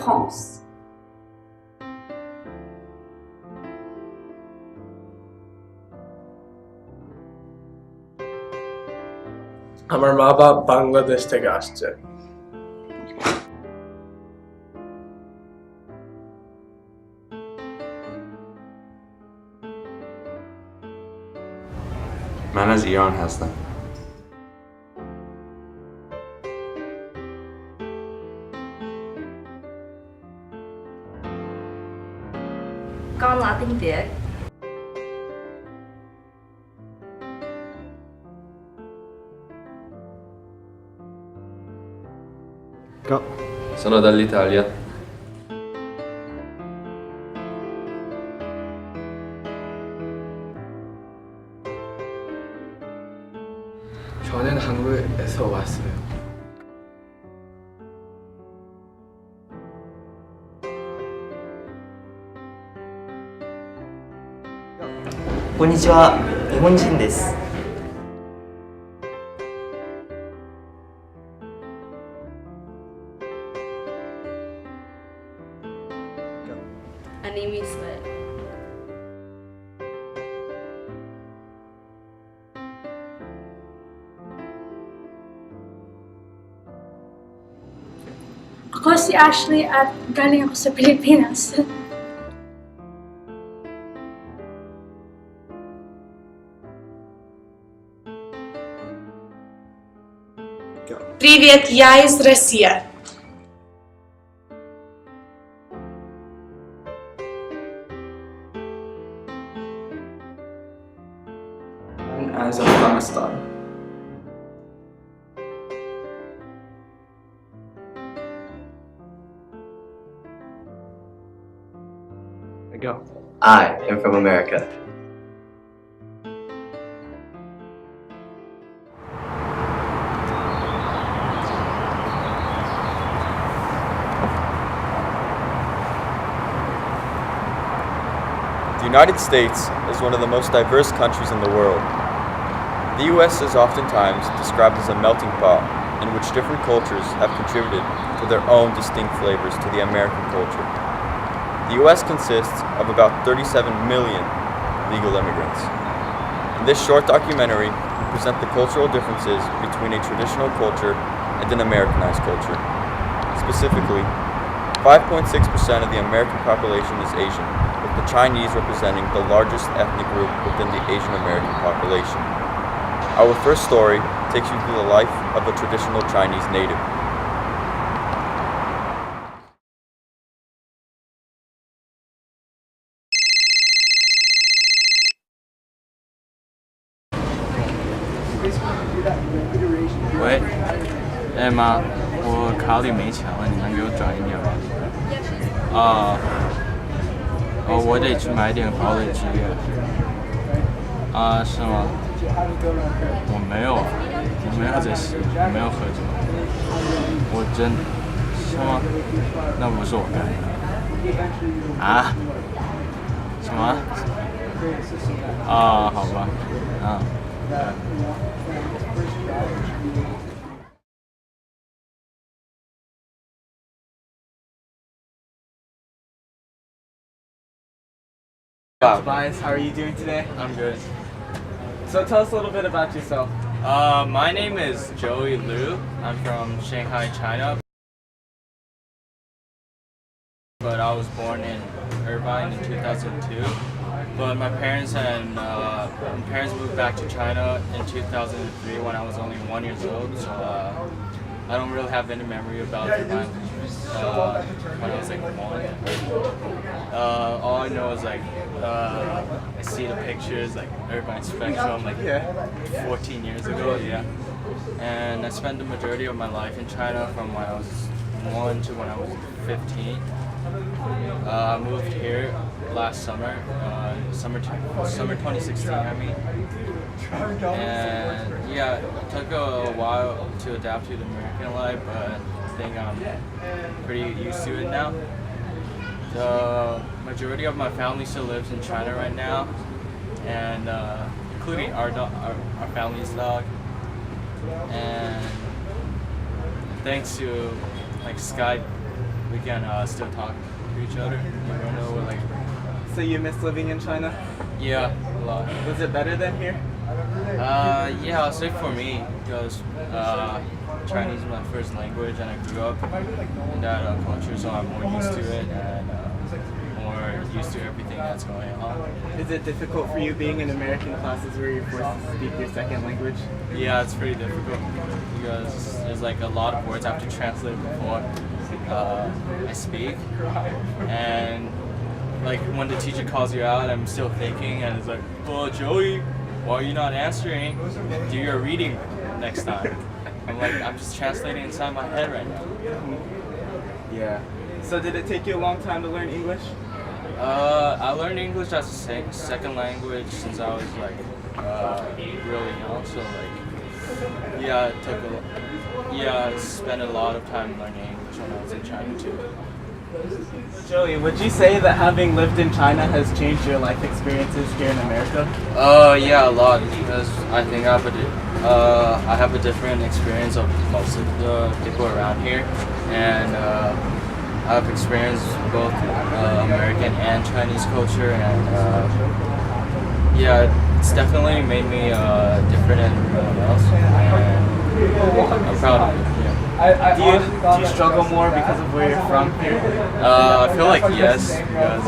France. আমার মা-বাপ বাংলাদেশ থেকে আসছে। من از ایران هستم. Con là tiếng Việt. Sono dall'Italia. 저는 한국에서 왔어요. konnichiwa, 日本人です。 Anime Sweat. Ako si Ashley at galing ako sa Pilipinas. Привет, я из России. As Afghanistan. Go. I am from America. The United States is one of the most diverse countries in the world. The U.S. is oftentimes described as a melting pot in which different cultures have contributed to their own distinct flavors to the American culture. The U.S. consists of about 37 million legal immigrants. In this short documentary, we present the cultural differences between a traditional culture and an Americanized culture. Specifically, 5.6% of the American population is Asian, with the Chinese representing the largest ethnic group within the Asian American population. Our first story takes you through the life of a traditional Chinese native.喂，Emma，我卡里没钱了，你能给我转一点吗？我得去买点堡垒之夜。是吗？我没有在吸，我没有喝酒。我真，是吗？那不是我干的。啊？什么？好吧，Tobias, how are you doing today? I'm good. So tell us a little bit about yourself. My name is Joey Liu. I'm from Shanghai, China. But I was born in Irvine in 2002. But my parents moved back to China in 2003 when I was only 1 year old. So I don't really have any memory about my when I was like 1. All I know is like I see the pictures like Irvine Spectrum like 14 years ago, yeah. And I spent the majority of my life in China from when I was 1 to when I was 15. I moved here last summer, summer 2016, I mean. And yeah, it took a while to adapt to the American life, but I think I'm pretty used to it now. The majority of my family still lives in China right now, and including our family's dog. And thanks to like Skype we can still talk to each other. Even though we're like, So you miss living in China? yeah, a lot. Was it better than here? Yeah, I'll say for me, because Chinese is my first language and I grew up in that culture, so I'm more used to it and more used to everything that's going on. Is it difficult for you being in American classes where you're forced to speak your second language? Yeah, it's pretty difficult because there's like a lot of words I have to translate before I speak, and like when the teacher calls you out, I'm still thinking, and it's like, "Oh, Joey, why are you not answering? Do your reading next time." I'm just translating inside my head right now. Yeah. So did it take you a long time to learn English? I learned English as a second language since I was like really young. So like, yeah, I spent a lot of time learning English when I was in China too. Joey, would you say that having lived in China has changed your life experiences here in America? Yeah, a lot because I think I have a different experience of most of the people around here, and I've experienced both American and Chinese culture, and yeah, it's definitely made me different than everyone else, and I'm proud of it. Yeah. Do you struggle more because of where you're from here? I feel like yes, because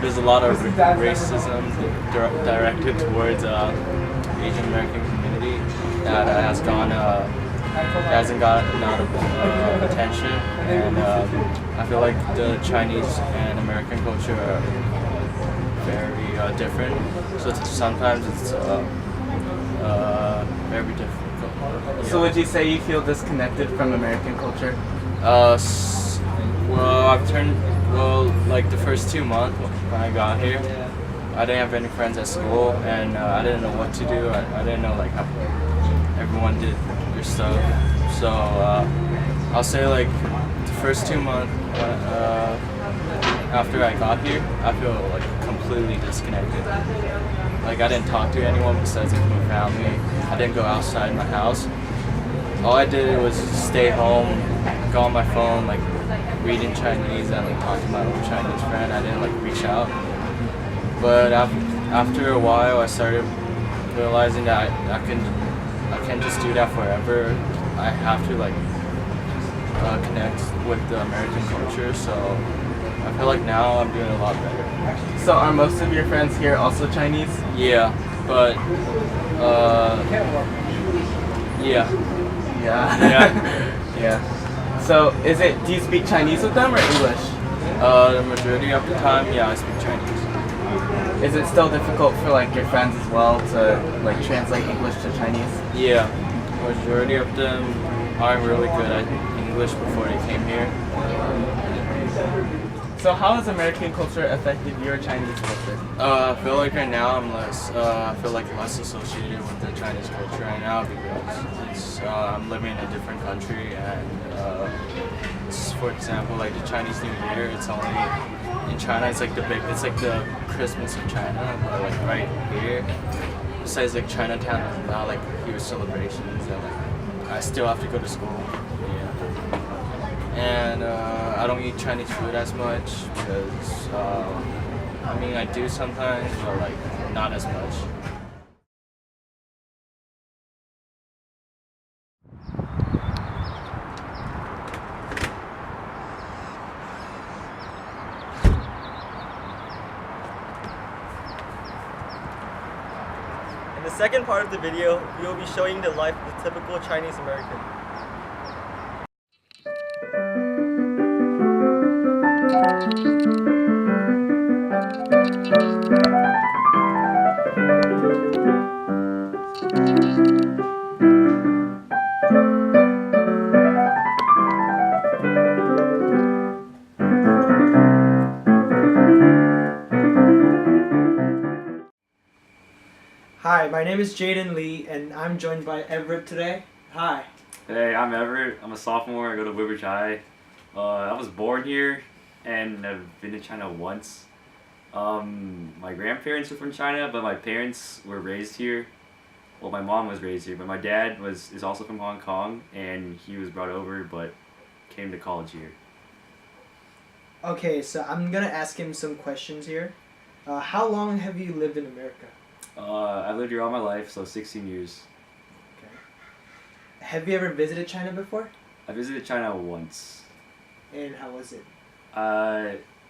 there's a lot of racism directed towards Asian American community that hasn't gotten a lot of attention, and I feel like the Chinese and American culture are very different. So sometimes it's very difficult. Yeah. So would you say you feel disconnected from American culture? Like the first 2 months when I got here, I didn't have any friends at school, and I didn't know what to do. I didn't know like how everyone did their stuff. So I'll say like the first 2 months after I got here, I feel like completely disconnected. Like I didn't talk to anyone besides like my family. I didn't go outside my house. All I did was stay home, go on my phone, like read in Chinese and like talk to my own Chinese friend. I didn't like reach out. But after a while, I started realizing that I can't just do that forever. I have to like connect with the American culture. So I feel like now I'm doing a lot better. So are most of your friends here also Chinese? Yeah, but yeah. Yeah. So do you speak Chinese with them or English? The majority of the time, yeah, I speak Chinese. Is it still difficult for like your friends as well to like translate English to Chinese? Yeah, majority of them aren't really good at English before they came here. So how has American culture affected your Chinese culture? I feel like right now I feel like less associated with the Chinese culture right now because I'm living in a different country, and for example, like the Chinese New Year, it's only in China. It's like the Christmas of China, but like right here, besides like Chinatown, there's not like huge celebrations, and like I still have to go to school. And I don't eat Chinese food as much because, I mean, I do sometimes, but like not as much. In the second part of the video, we will be showing the life of the typical Chinese American. Hi, my name is Jaden Lee, and I'm joined by Everett today. Hi. Hey, I'm Everett. I'm a sophomore. I go to Woodbridge High. I was born here, and I've been to China once. My grandparents are from China, but my parents were raised here. Well, my mom was raised here, but my dad is also from Hong Kong, and he was brought over, but came to college here. Okay, so I'm gonna ask him some questions here. How long have you lived in America? I've lived here all my life, so 16 years. Okay. Have you ever visited China before? I visited China once. And how was it?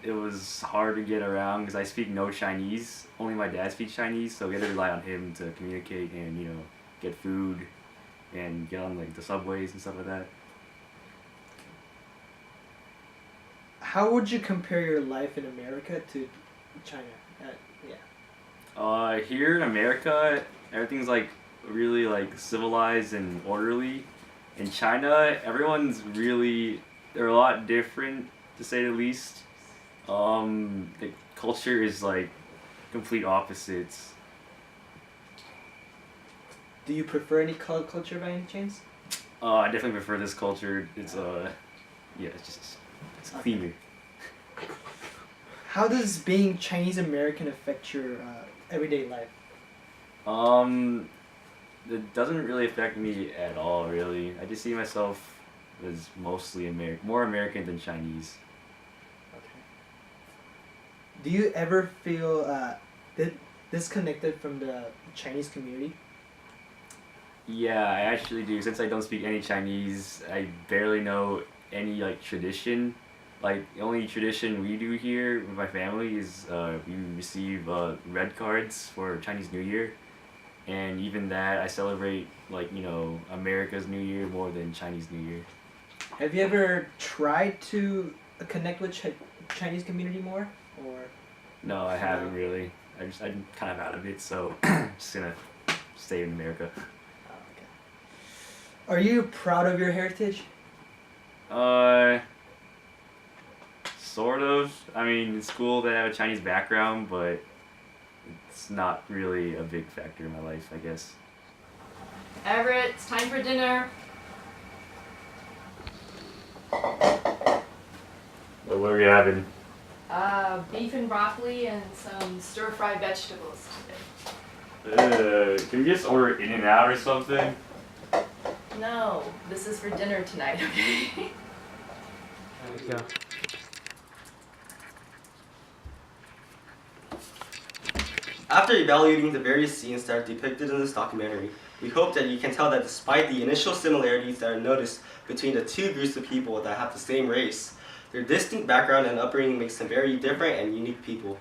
It was hard to get around because I speak no Chinese. Only my dad speaks Chinese, so we had to rely on him to communicate and, you know, get food and get on like the subways and stuff like that. How would you compare your life in America to China? Yeah. Here in America, everything's like really like civilized and orderly. In China, everyone's really, they're a lot different to say the least. The culture is like complete opposites. Do you prefer any culture by any chance? I definitely prefer this culture. It's yeah, it's cleaner. How does being Chinese American affect your everyday life? It doesn't really affect me at all, really. I just see myself as mostly more American than Chinese. Okay. Do you ever feel disconnected from the Chinese community? Yeah, I actually do. Since I don't speak any Chinese, I barely know any like tradition. Like the only tradition we do here with my family is we receive red cards for Chinese New Year, and even that I celebrate like, you know, America's New Year more than Chinese New Year. Have you ever tried to connect with Chinese community more, or? No, I haven't really. I'm kind of out of it, so just gonna stay in America. Okay. Are you proud of your heritage? Sort of. I mean, it's cool that I have a Chinese background, but it's not really a big factor in my life, I guess. Everett, it's time for dinner. What are we having? Beef and broccoli and some stir-fried vegetables today. Can we just order In-N-Out or something? No, this is for dinner tonight, okay? There you go. After evaluating the various scenes that are depicted in this documentary, we hope that you can tell that despite the initial similarities that are noticed between the two groups of people that have the same race, their distinct background and upbringing makes them very different and unique people.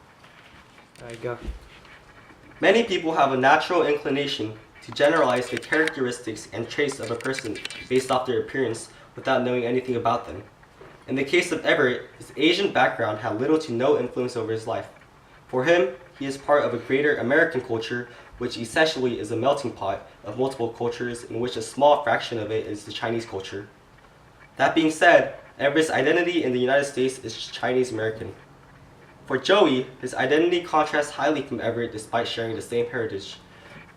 There you go. Many people have a natural inclination to generalize the characteristics and traits of a person based off their appearance without knowing anything about them. In the case of Everett, his Asian background had little to no influence over his life. For him, he is part of a greater American culture, which essentially is a melting pot of multiple cultures in which a small fraction of it is the Chinese culture. That being said, Everett's identity in the United States is Chinese American. For Joey, his identity contrasts highly from Everett despite sharing the same heritage.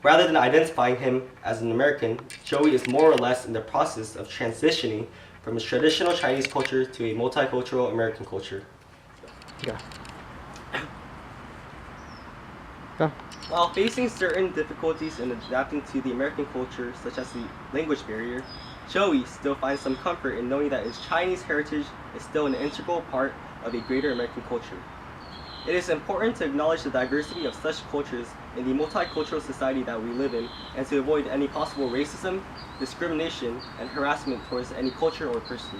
Rather than identifying him as an American, Joey is more or less in the process of transitioning from his traditional Chinese culture to a multicultural American culture. Yeah. While facing certain difficulties in adapting to the American culture, such as the language barrier, Joey still finds some comfort in knowing that his Chinese heritage is still an integral part of a greater American culture. It is important to acknowledge the diversity of such cultures in the multicultural society that we live in, and to avoid any possible racism, discrimination, and harassment towards any culture or person.